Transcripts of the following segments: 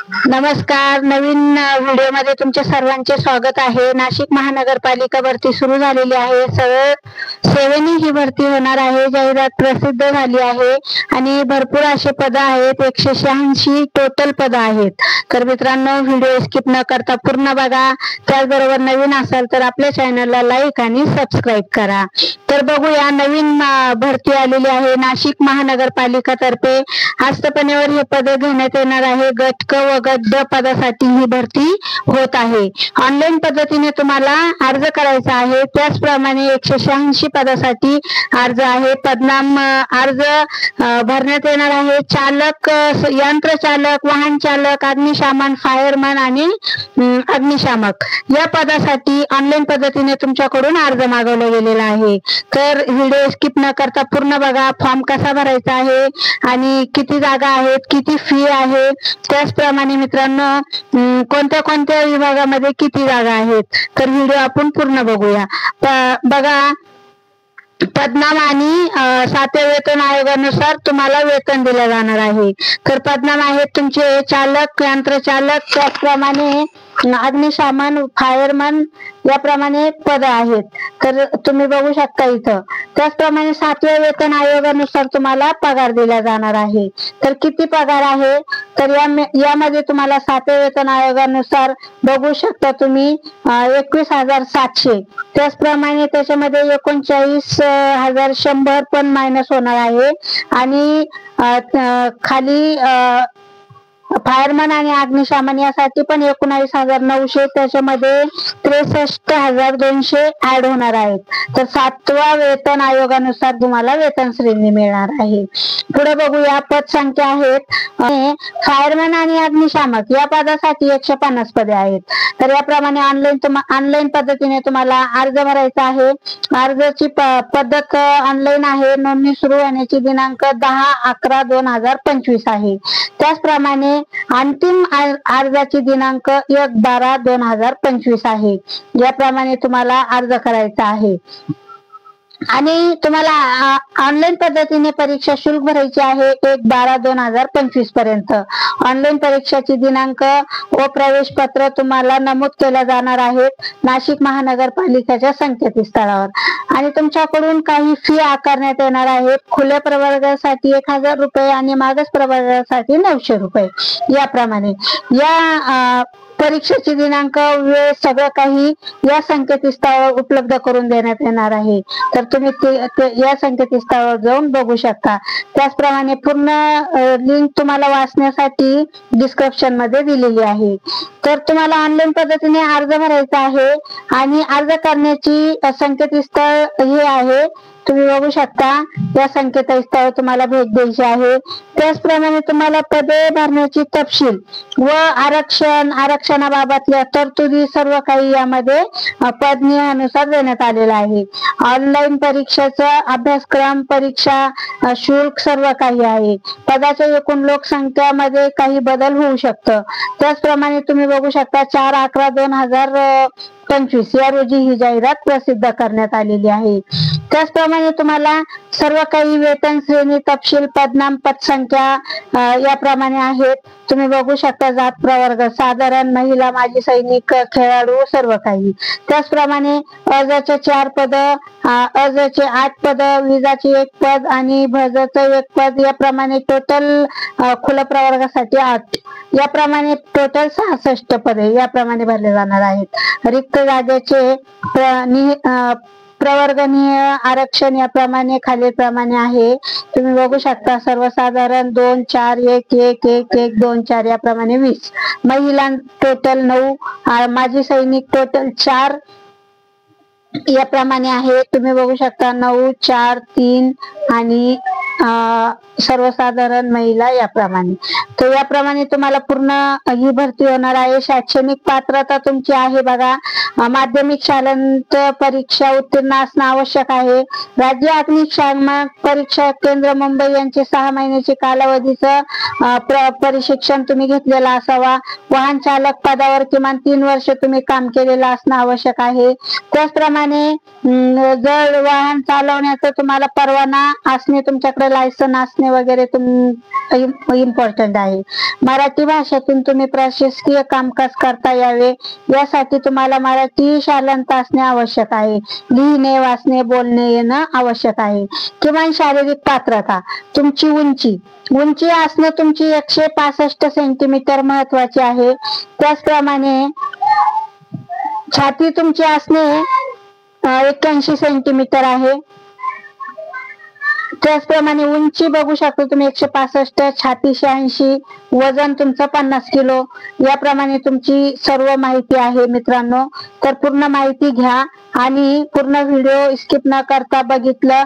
नमस्कार. नवीन व्हिडिओमध्ये तुमच्या सर्वांचे स्वागत आहे. नाशिक महानगरपालिका भरती सुरू झालेली आहे. सरळ सेवेनी ही भरती होणार आहे. जाहिरात प्रसिद्ध झाली आहे आणि भरपूर असे पद आहेत. 186 टोटल पद आहेत. तर मित्रांनो, व्हिडिओ स्किप न करता पूर्ण बघा. त्याचबरोबर नवीन असाल तर आपल्या चॅनलला लाईक आणि सबस्क्राईब करा. तर बघूया, नवीन भरती आलेली आहे नाशिक महानगरपालिका तर्फे. आस्थापनेवर हे पद घेण्यात येणार आहे. गट क व गट ड पदासाठी ही भरती होत आहे. ऑनलाईन पद्धतीने तुम्हाला अर्ज करायचा आहे. त्याचप्रमाणे 186 पदासाठी अर्ज आहे. पदनाम अर्ज भरण्यात येणार आहे. चालक, यंत्रचालक, वाहन चालक, अग्निशामक, फायरमन आणि अग्निशामक या पदासाठी ऑनलाईन पद्धतीने तुमच्याकडून अर्ज मागवला गेलेला आहे. तर व्हिडिओ स्किप न करता पूर्ण बघा. फॉर्म कसा भरायचा आहे आणि किती जागा आहेत, किती फी आहे, त्याचप्रमाणे मित्रांनो कोणत्या कोणत्या विभागामध्ये किती जागा आहेत, तर व्हिडिओ आपण पूर्ण बघूया. बघा, पदनाम आणि 7व्या वेतन आयोगानुसार तुम्हाला वेतन दिलं जाणार आहे. तर पदनाम आहेत तुमचे चालक, यंत्रचालक, त्याचप्रमाणे अग्निशामन, फायरमन याप्रमाणे पद आहेत. तर तुम्ही बघू शकता इथं. त्याचप्रमाणे 7व्या वेतन आयोगानुसार तुम्हाला पगार दिला जाणार आहे. तर किती पगार आहे, तर यामध्ये तुम्हाला 7व्या वेतन आयोगानुसार बघू शकता तुम्ही 21,700. त्याचप्रमाणे त्याच्यामध्ये 39,100 पण मायनस होणार आहे आणि खाली फायरमन आणि अग्निशामन यासाठी पण 19,900, त्याच्यामध्ये 63,200 ऍड होणार आहेत. तर 7व्या वेतन आयोगानुसार तुम्हाला वेतन श्रेणी मिळणार आहे. पुढे बघूया, पद संख्या आहेत. फायरमन आणि अग्निशामक या पदासाठी 150 पदे आहेत. तर याप्रमाणे ऑनलाईन पद्धतीने तुम्हाला अर्ज भरायचा आहे. अर्जाची पद्धत ऑनलाईन आहे. नोंदणी सुरू होण्याची दिनांक 10/11/2025 आहे. त्याचप्रमाणे अंतिम अर्जाची दिनांक 1/12/2025 आहे. याप्रमाणे तुम्हाला अर्ज करायचा आहे. आणि तुम्हाला ऑनलाईन पद्धतीने परीक्षा शुल्क भरायची आहे 1/12/2025 पर्यंत. ऑनलाईन परीक्षेची दिनांक व प्रवेश पत्र तुम्हाला नमूद केल्या जाणार आहेत नाशिक महानगरपालिकेच्या संकेतस्थळावर. आणि तुमच्याकडून काही फी आकारण्यात येणार आहेत. खुल्या प्रवर्गासाठी 1,000 रुपये आणि मागास प्रवर्गासाठी 900 रुपये. याप्रमाणे या परीक्षेची दिनांक, वेळ सगळं काही या संकेतस्थळावर उपलब्ध करून देण्यात येणार आहे. तर तुम्ही या संकेतस्थळावर जाऊन बघू शकता. त्याचप्रमाणे पूर्ण लिंक तुम्हाला वाचण्यासाठी डिस्क्रिप्शन मध्ये दिलेली आहे. तर तुम्हाला ऑनलाईन पद्धतीने अर्ज भरायचा आहे आणि अर्ज करण्याची संकेतस्थळ हे आहे. तुम्ही बघू शकता, या संकेतस्थळावर तुम्हाला भेट द्यायची आहे. त्याचप्रमाणे तुम्हाला पदे भरण्याची तपशील व आरक्षणाबाबतल्या तरतुदी सर्व काही यामध्ये पद नियमानुसार देण्यात आलेला आहे. ऑनलाईन परीक्षेचा अभ्यासक्रम, परीक्षा शुल्क सर्व काही आहे. पदाच्या एकूण लोकसंख्यामध्ये काही बदल होऊ शकतं. त्याचप्रमाणे तुम्ही बघू शकता 4/11/2025 या रोजी ही जाहिरात प्रसिद्ध करण्यात आलेली आहे. त्याचप्रमाणे तुम्हाला सर्व काही वेतन श्रेणी, तपशील, पदनाम, पदसंख्या याप्रमाणे आहेत. तुम्ही बघू शकता जात प्रवर्ग, साधारण, महिला, माजी सैनिक, खेळाडू सर्व काही. त्याचप्रमाणे अर्जाचे 4 पद, अर्जाचे 8 पद, विजाचे 1 पद आणि भजाचं 1 पद. याप्रमाणे टोटल खुल्या प्रवर्गासाठी 8. याप्रमाणे टोटल 66 पदे याप्रमाणे भरले जाणार आहेत. रिक्त जागेचे प्रवर्गनीय आरक्षण याप्रमाणे खालीलप्रमाणे आहे. तुम्ही बघू शकता सर्वसाधारण 2, 4, 1, 1, 1, 1, 2, 4 याप्रमाणे 20. महिला टोटल 9, माजी सैनिक टोटल 4 याप्रमाणे आहे. तुम्ही बघू शकता 9, 4, 3 आणि सर्वसाधारण महिला याप्रमाणे. तर याप्रमाणे तुम्हाला पूर्ण ही भरती होणार आहे. शैक्षणिक पात्रता तुमची आहे बघा, माध्यमिक शालांत परीक्षा उत्तीर्ण असणं आवश्यक आहे. राज्य अग्निशामक परीक्षा केंद्र मुंबई यांचे 6 महिन्याचे कालावधीचं प्रशिक्षण तुम्ही घेतलेला असावा. वाहन चालक पदावर किमान 3 वर्ष तुम्ही काम केलेलं असणं आवश्यक आहे. त्याचप्रमाणे जर वाहन चालवण्याचा तुम्हाला परवाना असणे तुमच्याकडे लायसन असणे वगैरे इम्पॉर्टंट आहे. मराठी भाषेतून तुम्ही प्रशासकीय कामकाज करता यावे यासाठी तुम्हाला मराठी शालांत असणे आवश्यक आहे. लिहिणे, वाचणे, बोलणे येणं आवश्यक आहे. किमान शारीरिक पात्रता, तुमची उंची असणे तुमची 165 सेंटीमीटर महत्वाची आहे. त्याचप्रमाणे छाती तुमची असणे 81 सेंटीमीटर आहे. त्याचप्रमाणे उंची बघू शकता तुम्ही 165, छाती 86, वजन तुमचं 50 किलो. याप्रमाणे तुमची सर्व माहिती आहे मित्रांनो. तर पूर्ण माहिती घ्या आणि पूर्ण व्हिडिओ स्किप न करता बघितलं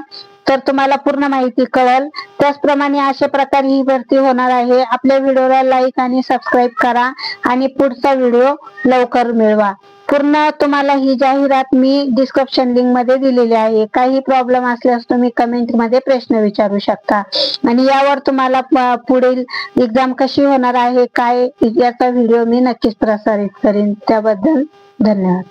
तर तुम्हाला पूर्ण माहिती कळेल. त्याचप्रमाणे अशा प्रकारे ही भरती होणार आहे. आपल्या व्हिडिओला लाईक आणि सबस्क्राईब करा आणि पुढचा व्हिडिओ लवकर मिळवा. पूर्ण तुम्हाला ही जाहिरात मी डिस्क्रिप्शन लिंक मध्ये दिलेली आहे. काही प्रॉब्लेम असल्यास तुम्ही कमेंट मध्ये प्रश्न विचारू शकता आणि यावर तुम्हाला पुढील एक्झाम कशी होणार आहे काय याचा व्हिडिओ मी नक्कीच प्रसारित करेन. त्याबद्दल धन्यवाद.